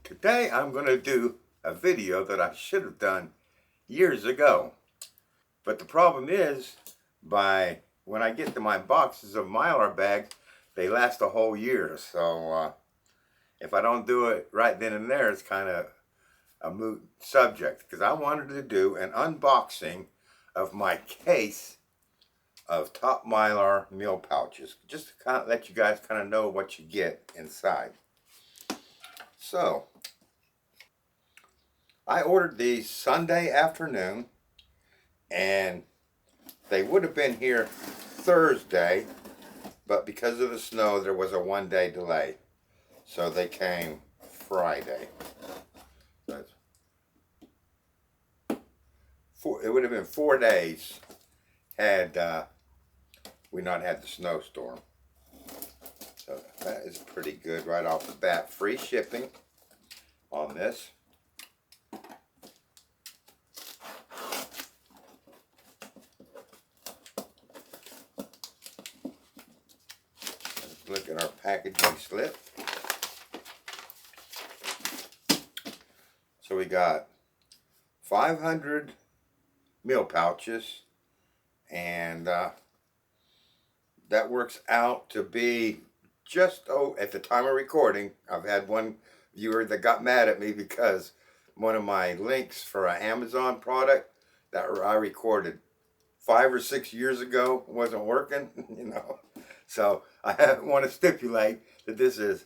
Today I'm going to do a video that I should have done years ago. But the problem is, when I get to my boxes of Mylar bags, they last a whole year. So if I don't do it right then and there, it's kind of a moot subject. Because I wanted to do an unboxing of my case of top Mylar meal pouches. Just to kind of let you guys kind of know what you get inside. So I ordered these Sunday afternoon, and they would have been here Thursday, but because of the snow there was a one-day delay, so they came Friday. It would have been 4 days had we not had the snowstorm. So that is pretty good right off the bat. Free shipping on this. Look at our packaging slip. So we got 500 meal pouches, and that works out to be just, at the time of recording, I've had one viewer that got mad at me because one of my links for an Amazon product that I recorded 5 or 6 years ago wasn't working, So I want to stipulate that this is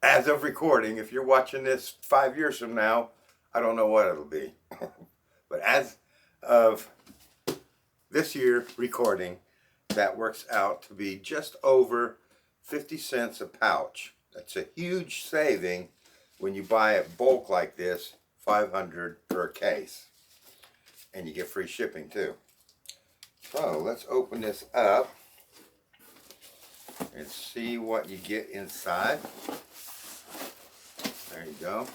as of recording. If you're watching this 5 years from now, I don't know what it'll be. But as of this year recording, that works out to be just over 50 cents a pouch. That's a huge saving when you buy a bulk like this, 500 per case. And you get free shipping too. So let's open this up and see what you get inside. There you go.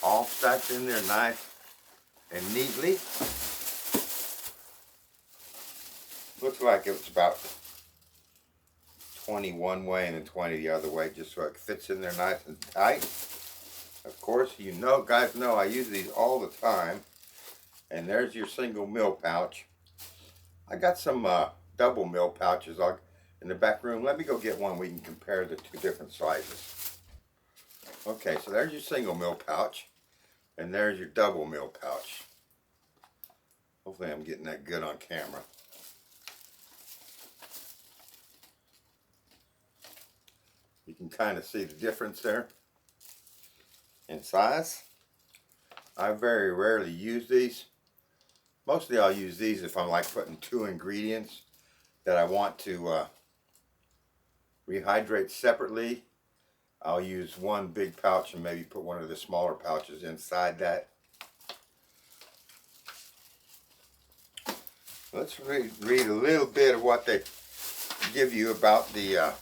All stacked in there nice and neatly. Looks like it was about 20 one way and then 20 the other way, just so it fits in there nice and tight. Of course, guys know I use these all the time. And there's your single meal pouch. I got some double meal pouches in the back room. Let me go get one. We can compare the two different sizes. Okay, so there's your single meal pouch, and there's your double meal pouch. Hopefully I'm getting that good on camera. You can kind of see the difference there in size. I very rarely use these. Mostly I'll use these if I'm like putting 2 ingredients that I want to rehydrate separately. I'll use one big pouch and maybe put one of the smaller pouches inside that. Let's read a little bit of what they give you about the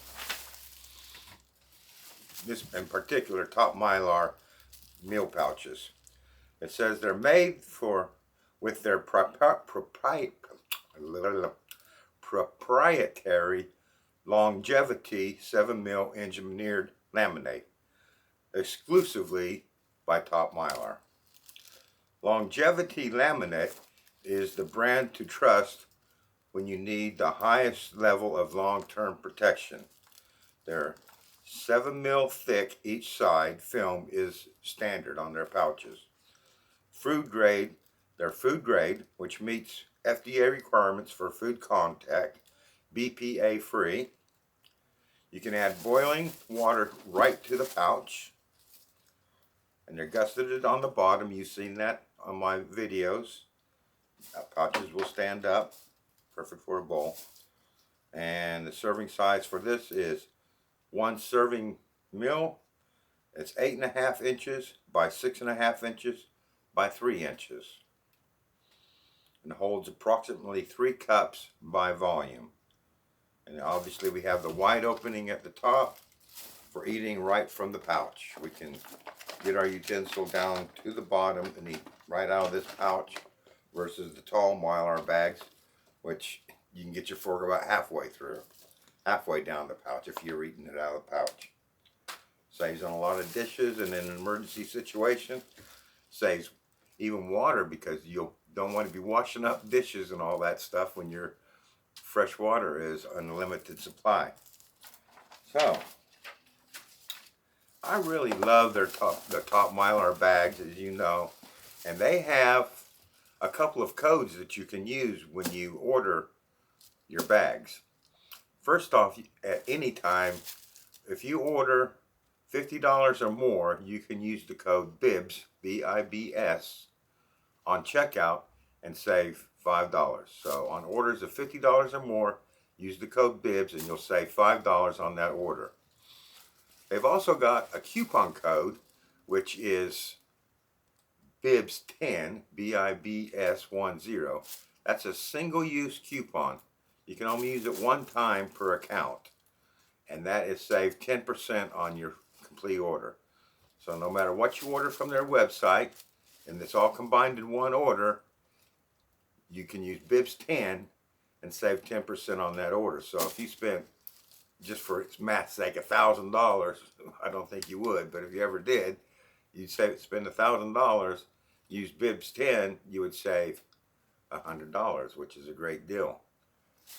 this in particular top Mylar meal pouches. It says they're made with their proprietary longevity 7 mil engineered laminate, exclusively by Top Mylar. Longevity laminate is the brand to trust when you need the highest level of long-term protection. Their 7 mil thick each side film is standard on their pouches. They're food grade, which meets FDA requirements for food contact, BPA-free. You can add boiling water right to the pouch. And they're gusseted on the bottom. You've seen that on my videos. Pouches will stand up, perfect for a bowl. And the serving size for this is 1 serving meal. It's 8.5 inches by 6.5 inches by 3 inches. And holds approximately 3 cups by volume. And obviously we have the wide opening at the top for eating right from the pouch. We can get our utensil down to the bottom and eat right out of this pouch versus the tall Mylar bags, which you can get your fork about halfway down the pouch if you're eating it out of the pouch. Saves on a lot of dishes, and in an emergency situation, saves even water, because you don't want to be washing up dishes and all that stuff when your fresh water is unlimited supply. So I really love the top Mylar bags, as you know, and they have a couple of codes that you can use when you order your bags. First off, at any time, if you order $50 or more, you can use the code BIBS, B-I-B-S, on checkout and save $5. So on orders of $50 or more, use the code BIBS and you'll save $5 on that order. They've also got a coupon code, which is BIBS10, B-I-B-S-10. That's a single-use coupon. You can only use it one time per account, and that is save 10% on your complete order. So no matter what you order from their website, and it's all combined in one order, you can use BIBS10 and save 10% on that order. So if you spend, just for its math's sake, $1,000, I don't think you would, but if you ever did, you'd spend $1,000, use BIBS10, you would save $100, which is a great deal.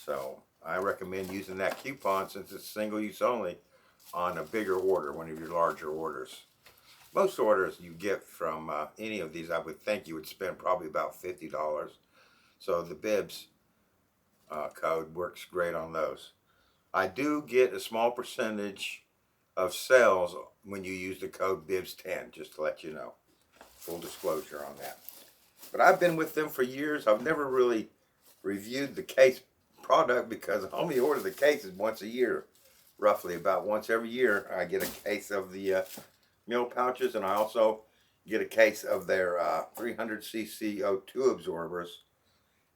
So I recommend using that coupon, since it's single use only, on a bigger order, one of your larger orders. Most orders you get from any of these, I would think you would spend probably about $50. So the BIBS code works great on those. I do get a small percentage of sales when you use the code BIBS10, just to let you know. Full disclosure on that. But I've been with them for years. I've never really reviewed the case product, because I only order the cases once a year. Roughly about once every year I get a case of the meal pouches, and I also get a case of their 300cc O2 absorbers,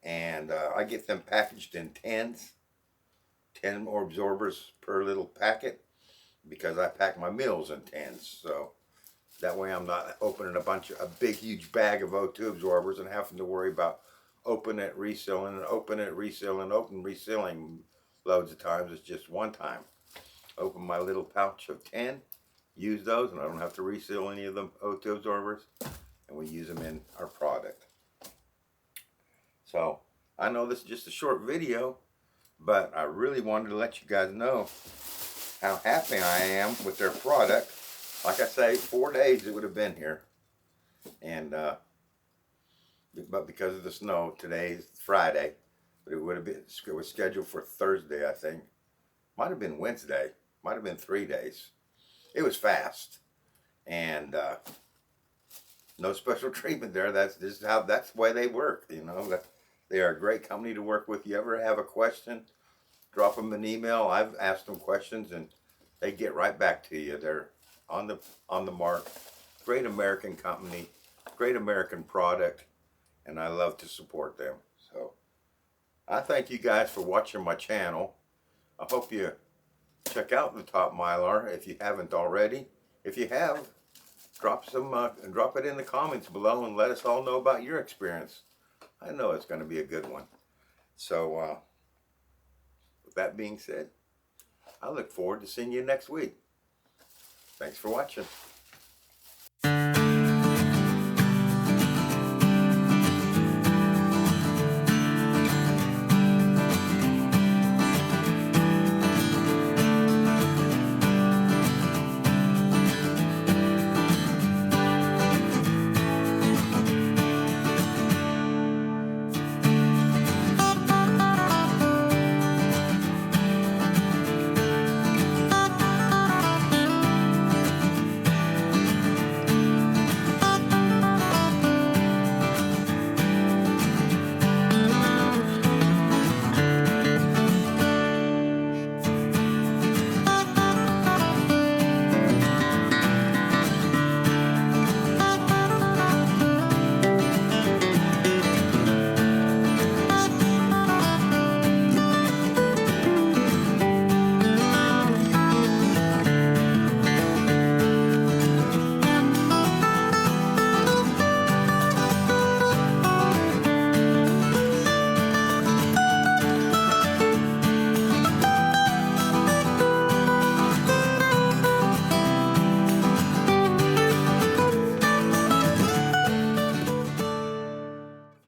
and I get them packaged in 10 more absorbers per little packet, because I pack my meals in 10s, so that way I'm not opening a big huge bag of O2 absorbers and having to worry about open it, resealing, and open it, resealing, open, resealing loads of times. It's just one time. Open my little pouch of 10, use those, and I don't have to reseal any of them O2 absorbers, and we use them in our product. So I know this is just a short video, but I really wanted to let you guys know how happy I am with their product. Like I say, 4 days it would have been here, and but because of the snow, today's Friday, but it was scheduled for Thursday, I think. Might have been Wednesday, might have been 3 days. It was fast, and no special treatment there. That's the way they work, you know. They are a great company to work with. You ever have a question, drop them an email. I've asked them questions and they get right back to you. They're on the mark. Great American company, great American product, and I love to support them. So I thank you guys for watching my channel. I hope you check out the top Mylar if you haven't already. If you have, drop it in the comments below and let us all know about your experience. I know it's going to be a good one. So with that being said, I look forward to seeing you next week. Thanks for watching.